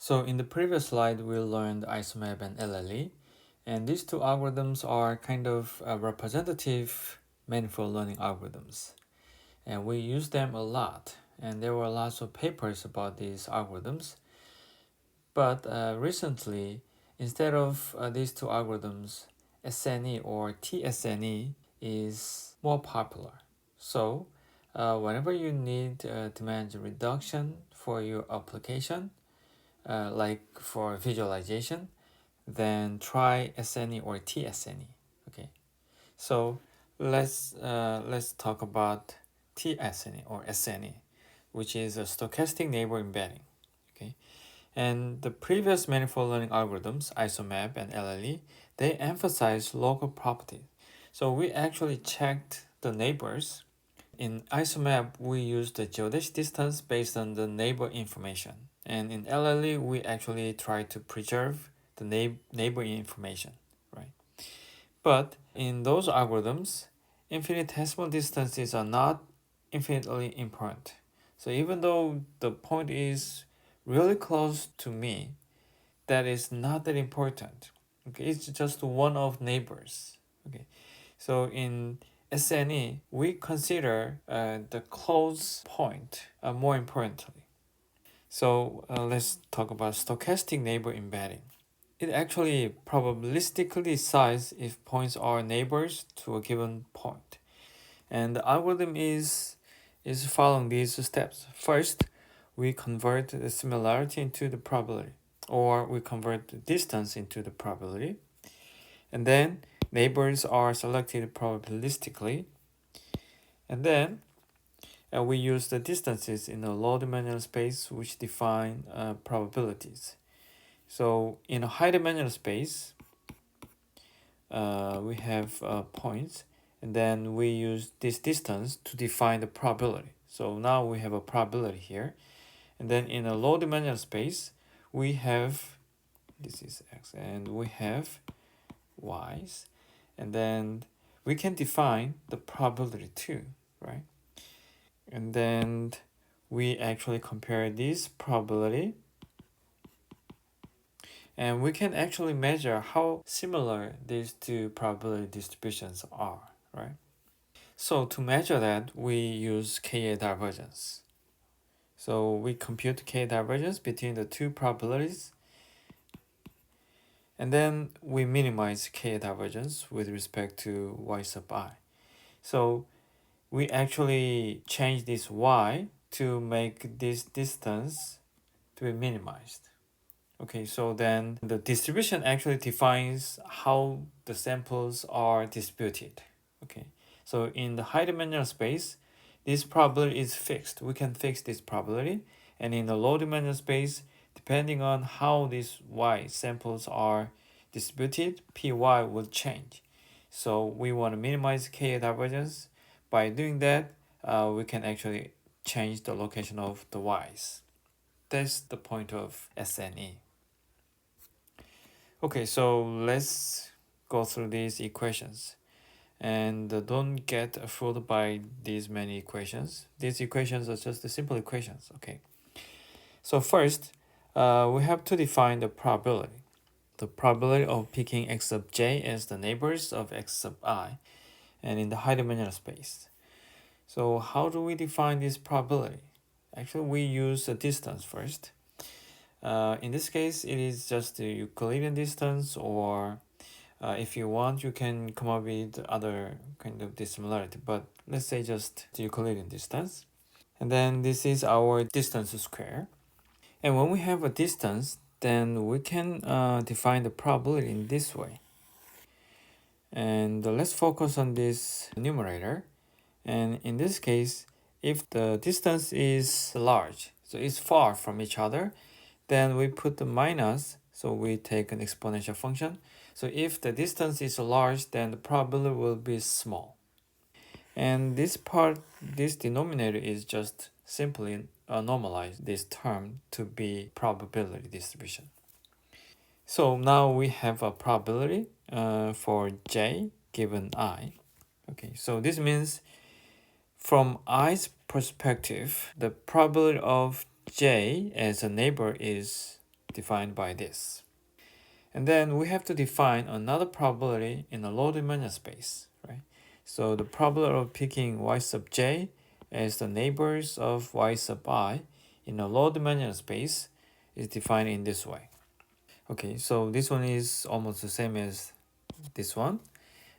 So in the previous slide, we learned ISOMAP and LLE, and these two algorithms are kind of representative manifold learning algorithms, and we use them a lot. And there were lots of papers about these algorithms. But recently, instead of these two algorithms, SNE or TSNE is more popular. So whenever you need to manage reduction for your application, like for visualization, then try SNE or TSNE. Okay, so let's talk about TSNE or SNE, which is a stochastic neighbor embedding. Okay, and the previous manifold learning algorithms, ISOMAP and LLE, they emphasize local properties. So we actually checked the neighbors. In ISOMAP, we use the geodesic distance based on the neighbor information. And in LLE, we actually try to preserve the neighbor information, right? But in those algorithms, infinitesimal distances are not infinitely important. So even though the point is really close to me, that is not that important. Okay, it's just one of neighbors. Okay, so in SNE, we consider the close point more importantly. So let's talk about stochastic neighbor embedding. It actually probabilistically decides if points are neighbors to a given point. And the algorithm is following these steps. First, we convert the similarity into the probability, or we convert the distance into the probability. And then neighbors are selected probabilistically. And then we use the distances in a low-dimensional space which define probabilities. So in a high-dimensional space, we have points, and then we use this distance to define the probability. So now we have a probability here. And then in a low dimensional space, we have, this is x, and we have y's. And then we can define the probability too, right? And then we actually compare this probability, and we can actually measure how similar these two probability distributions are, right? So to measure that, we use Ka divergence. So we compute K divergence between the two probabilities, and then we minimize K divergence with respect to y sub I. So we actually change this y to make this distance to be minimized. Okay, so then the distribution actually defines how the samples are distributed. Okay, so in the high dimensional space, this probability is fixed. We can fix this probability. And in the low dimensional space, depending on how these y samples are distributed, py will change. So we want to minimize K divergence. By doing that, we can actually change the location of the y's. That's the point of SNE. Okay, so let's go through these equations. And don't get fooled by these many equations. These equations are just the simple equations, okay? So first, we have to define the probability. The probability of picking x sub j as the neighbors of x sub I, and in the high dimensional space. So how do we define this probability? Actually, we use a distance first. In this case, it is just the Euclidean distance, or if you want, you can come up with other kind of dissimilarity, but let's say just the Euclidean distance. And then this is our distance square. And when we have a distance, then we can define the probability in this way. And let's focus on this numerator. And in this case, if the distance is large, so it's far from each other, then we put the minus, so we take an exponential function. So if the distance is large, then the probability will be small. And this part, this denominator is just simply normalize this term to be probability distribution. So now we have a probability for j given I. Okay, so this means from I's perspective, the probability of j as a neighbor is defined by this. And then we have to define another probability in a low-dimensional space, right? So the probability of picking y sub j as the neighbors of y sub I in a low-dimensional space is defined in this way. Okay, so this one is almost the same as this one,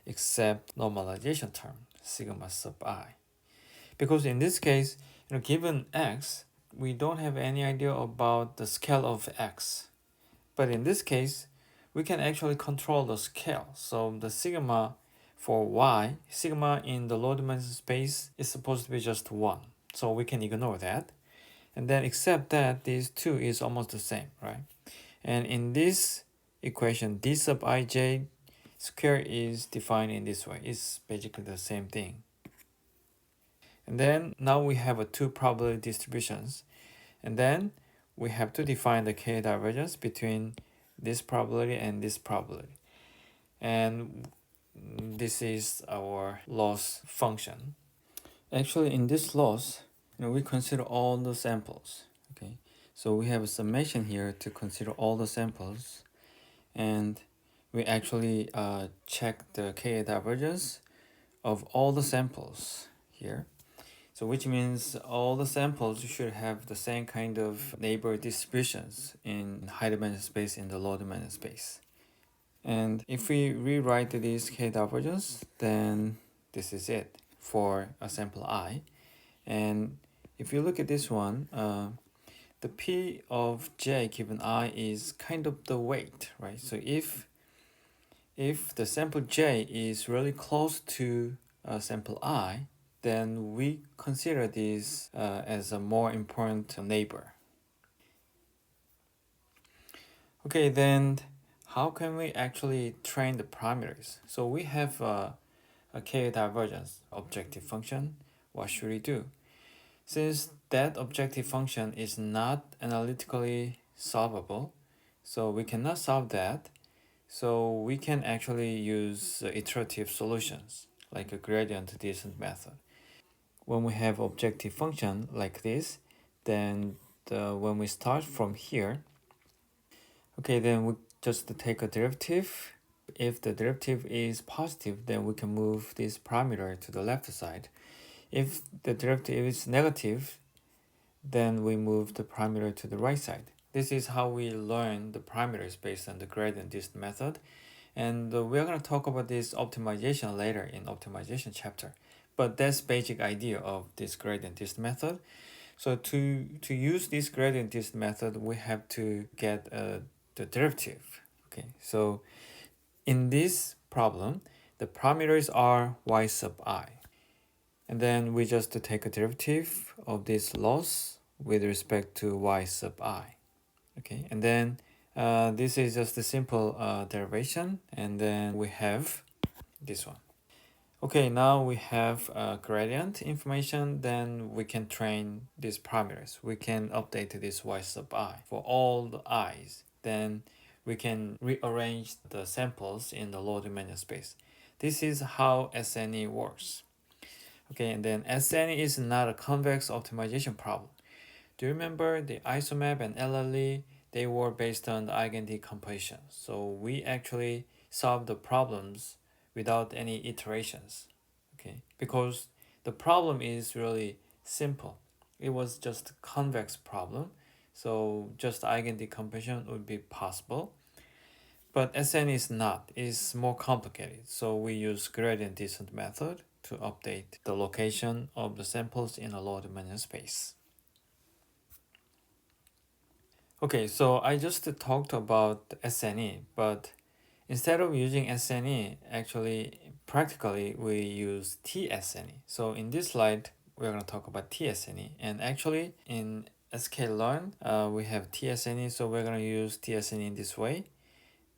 except normalization term, sigma sub I. Because in this case, given x, we don't have any idea about the scale of x. But in this case, we can actually control the scale. So the sigma for y, sigma in the low dimension space is supposed to be just 1. So we can ignore that. And then except that these two is almost the same, right? And in this equation, d sub ij square is defined in this way. It's basically the same thing. And then now we have a two probability distributions. And then we have to define the k divergence between this probability and this probability. And this is our loss function. Actually, in this loss, we consider all the samples. Okay, so we have a summation here to consider all the samples, and we actually check the k divergence of all the samples here. So which means all the samples should have the same kind of neighbor distributions in high dimension space in the low dimension space. And if we rewrite this k divergence, then this is it for a sample I. And if you look at this one, the p of j given I is kind of the weight, right? So if the sample j is really close to sample I, then we consider this as a more important neighbor. Okay, then how can we actually train the parameters? So we have a k divergence objective function. What should we do? Since that objective function is not analytically solvable, so we cannot solve that, so we can actually use iterative solutions like a gradient descent method. When we have objective function like this, then when we start from here, okay, then we just take a derivative. If the derivative is positive, then we can move this parameter to the left side. If the derivative is negative, then we move the parameter to the right side. This is how we learn the parameters based on the gradient descent method. And we're going to talk about this optimization later in optimization chapter. But that's basic idea of this gradient descent method. So to use this gradient descent method, we have to get the derivative. Okay, so in this problem, the parameters are y sub I. And then we just take a derivative of this loss with respect to y sub I. Okay, and then this is just a simple derivation, and then we have this one. Okay, now we have gradient information, then we can train these parameters. We can update this y sub I for all the i's. Then we can rearrange the samples in the low dimension space. This is how SNE works. Okay, and then SNE is not a convex optimization problem. Do you remember the isomap and LLE? They were based on the eigendecomposition. So we actually solved the problems without any iterations. Okay, because the problem is really simple. It was just a convex problem. So just eigendecomposition would be possible. But SN is not. It's more complicated. So we use gradient descent method to update the location of the samples in a low dimension space. Okay, so I just talked about SNE, but instead of using SNE, actually, practically, we use TSNE. So in this slide, we're going to talk about TSNE. And actually, in sklearn, we have TSNE, so we're going to use TSNE in this way.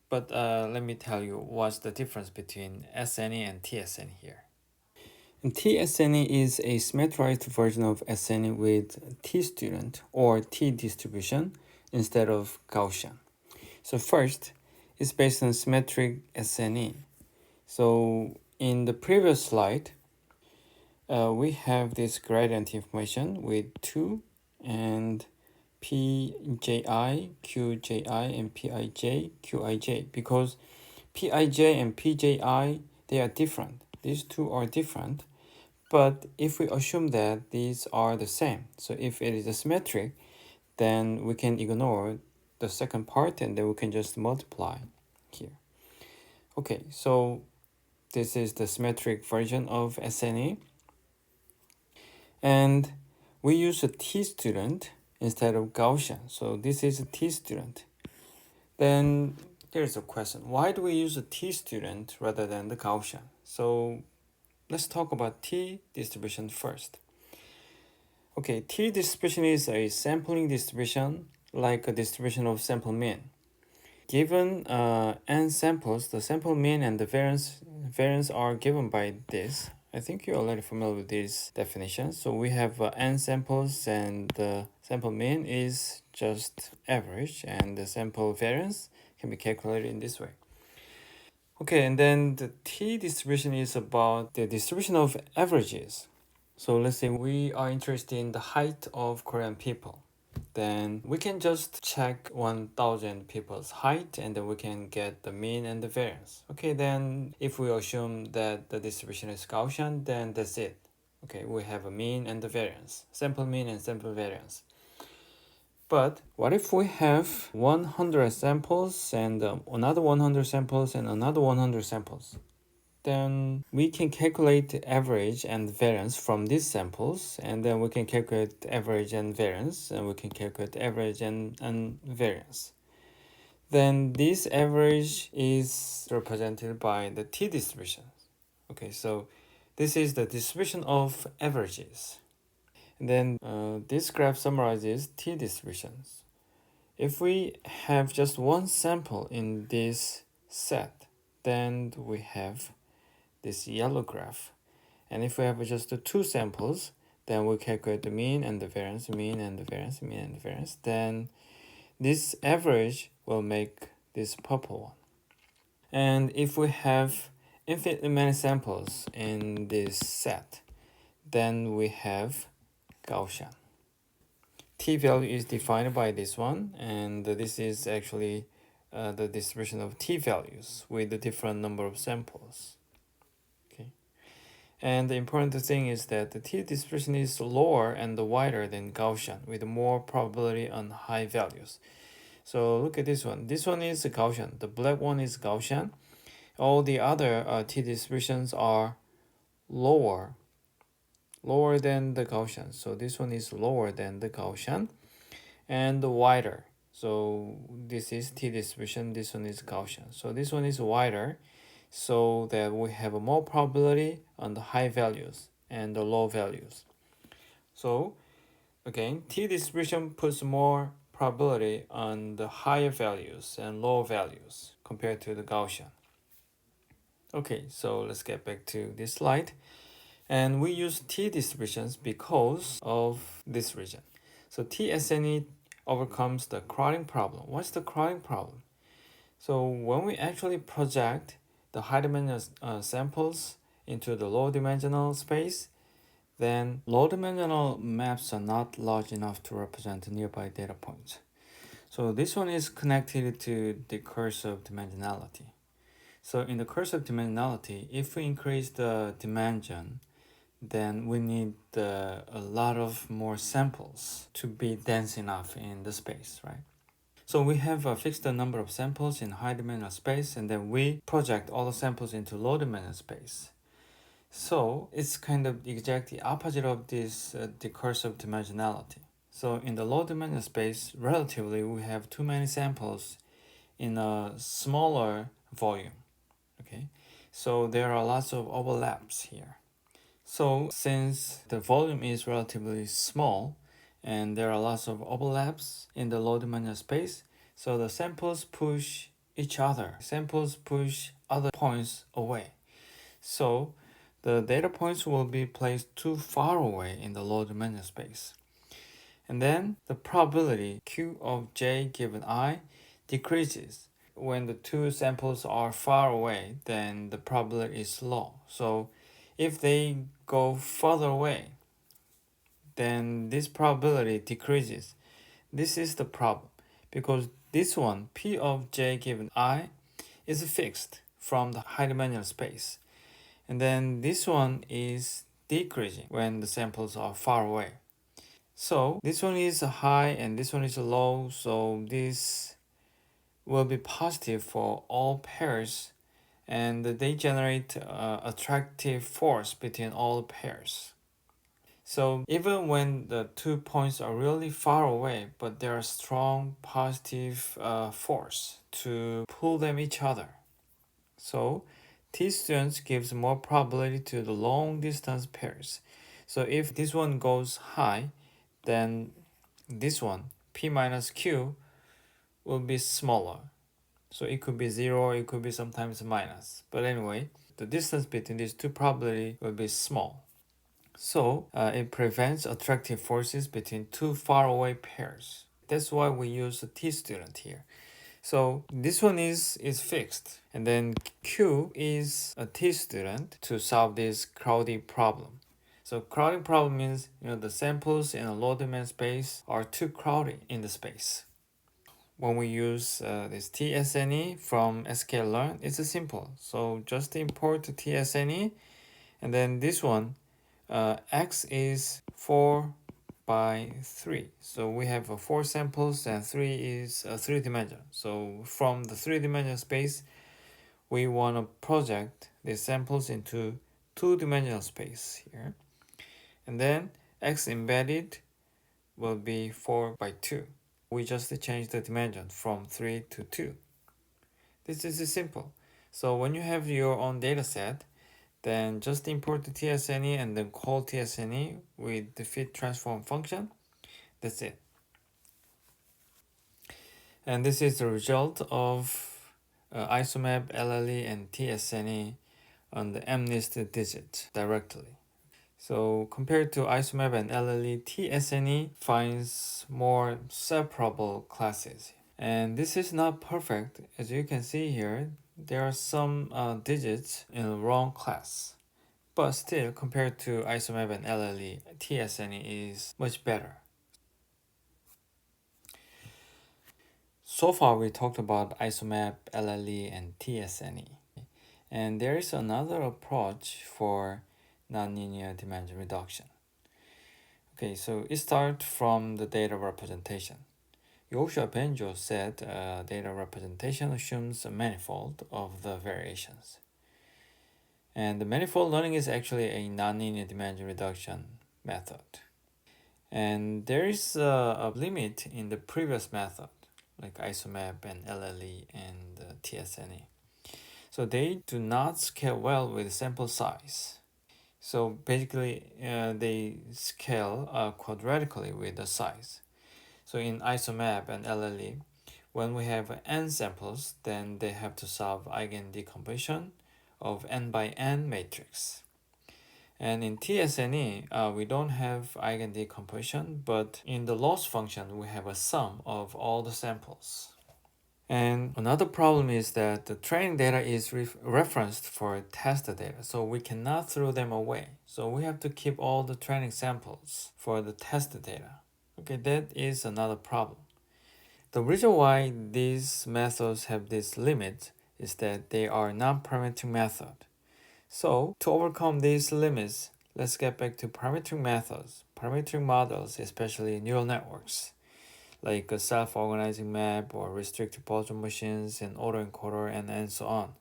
But let me tell you what's the difference between SNE and TSNE here. And TSNE is a symmetrized version of SNE with T-student or T-distribution instead of Gaussian. So first, it's based on symmetric SNE. So in the previous slide, we have this gradient information with 2 and Pji, Qji, and Pij, Qij, because Pij and Pji, they are different. These two are different. But if we assume that these are the same, so if it is a symmetric, then we can ignore the second part and then we can just multiply here. Okay, so this is the symmetric version of SNE. And we use a T student instead of Gaussian. So this is a T student. Then there's a question. Why do we use a T student rather than the Gaussian? So let's talk about T distribution first. Okay, T distribution is a sampling distribution like a distribution of sample mean. Given n samples, the sample mean and the variance are given by this. I think you're already familiar with these definitions. So we have n samples and the sample mean is just average and the sample variance can be calculated in this way. Okay, and then the T distribution is about the distribution of averages. So let's say we are interested in the height of Korean people. Then we can just check 1,000 people's height and then we can get the mean and the variance. Okay, then if we assume that the distribution is Gaussian, then that's it. Okay, we have a mean and the variance, sample mean and sample variance. But what if we have 100 samples and another 100 samples and another 100 samples? Then we can calculate the average and variance from these samples, and then we can calculate the average and variance, and we can calculate the average and variance. Then this average is represented by the T distribution. Okay, so this is the distribution of averages. And then this graph summarizes T distributions. If we have just one sample in this set, then we have this yellow graph. And if we have just two samples, then we calculate the mean and the variance, mean and the variance, mean and the variance. Then this average will make this purple one. And if we have infinitely many samples in this set, then we have Gaussian. T value is defined by this one, and this is actually the distribution of T values with a different number of samples. Okay, and the important thing is that the T distribution is lower and wider than Gaussian with more probability on high values. So look at this one. This one is Gaussian. The black one is Gaussian. All the other T distributions are lower than the Gaussian. So this one is lower than the Gaussian and wider. So this is T distribution, this one is Gaussian. So this one is wider so that we have a more probability on the high values and the low values. So again, T distribution puts more probability on the higher values and low values compared to the Gaussian. Okay, so let's get back to this slide. And we use T distributions because of this reason. So TSNE overcomes the crowding problem. What's the crowding problem? So when we actually project the high-dimensional samples into the low-dimensional space, then low-dimensional maps are not large enough to represent nearby data points. So this one is connected to the cursive dimensionality. So in the cursive dimensionality, if we increase the dimension, then we need a lot of more samples to be dense enough in the space, right? So we have a fixed number of samples in high dimensional space, and then we project all the samples into low dimensional space. So it's kind of exactly opposite of this decursive dimensionality. So in the low dimensional space, relatively, we have too many samples in a smaller volume. Okay, so there are lots of overlaps here. So since the volume is relatively small and there are lots of overlaps in the low dimensional space, so the samples push each other. Samples push other points away. So the data points will be placed too far away in the low dimensional space. And then the probability Q of J given I decreases. When the two samples are far away, then the probability is low. So if they go further away, then this probability decreases. this is the problem because this one, P of j given I, is fixed from the high dimensional space. And then this one is decreasing when the samples are far away. So this one is high and this one is low, so this will be positive for all pairs and they generate attractive force between all pairs. So even when the 2 points are really far away, but there are strong positive force to pull them each other. So T students gives more probability to the long distance pairs. So if this one goes high, then this one, P minus Q, will be smaller. So it could be 0, it could be sometimes minus. But anyway, the distance between these two probability will be small. So it prevents attractive forces between two faraway pairs. That's why we use the T student here. So this one is fixed. And then Q is a T student to solve this crowding problem. So crowding problem means the samples in a low demand space are too crowded in the space. When we use this TSNE from sklearn, it's simple. So just import TSNE, and then this one, x is 4 by 3. So we have 4 samples and 3 is 3 dimension. So from the 3 dimensional space, we want to project the samples into 2 dimensional space here. And then x embedded will be 4 by 2. We just change the dimension from 3 to 2. This is simple. So when you have your own data set, then just import the TSNE and then call TSNE with the fit transform function. That's it. And this is the result of isomap, LLE, and TSNE on the MNIST digit directly. So compared to isomap and LLE, TSNE finds more separable classes. And this is not perfect. As you can see here, there are some digits in the wrong class. But still, compared to isomap and LLE, TSNE is much better. So far, we talked about isomap, LLE, and TSNE. And there is another approach for nonlinear dimension reduction. Okay, so it starts from the data representation. Yoshua Benjo said data representation assumes a manifold of the variations. And the manifold learning is actually a nonlinear dimension reduction method. And there is a limit in the previous method, like isomap and LLE and TSNE. So they do not scale well with sample size. So basically, they scale quadratically with the size. So in isomap and LLE, when we have n samples, then they have to solve eigendecomposition of n by n matrix. And in TSNE, we don't have eigendecomposition, but in the loss function, we have a sum of all the samples. And another problem is that the training data is referenced for test data, so we cannot throw them away. So we have to keep all the training samples for the test data. Okay, that is another problem. The reason why these methods have this limit is that they are non-parametric method. So to overcome these limits, let's get back to parametric methods, parametric models, especially neural networks, like a self-organizing map or restricted Boltzmann machines and autoencoder and so on.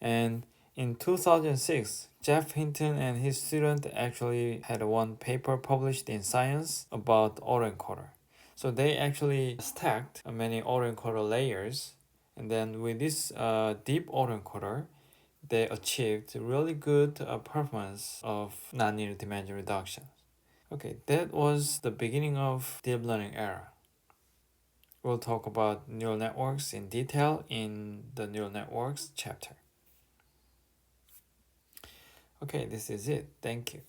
And in 2006, Jeff Hinton and his student actually had one paper published in Science about autoencoder. So they actually stacked many autoencoder layers, and then with this deep autoencoder, they achieved really good performance of nonlinear dimension reduction. Okay, that was the beginning of deep learning era. We'll talk about neural networks in detail in the neural networks chapter. Okay, this is it. Thank you.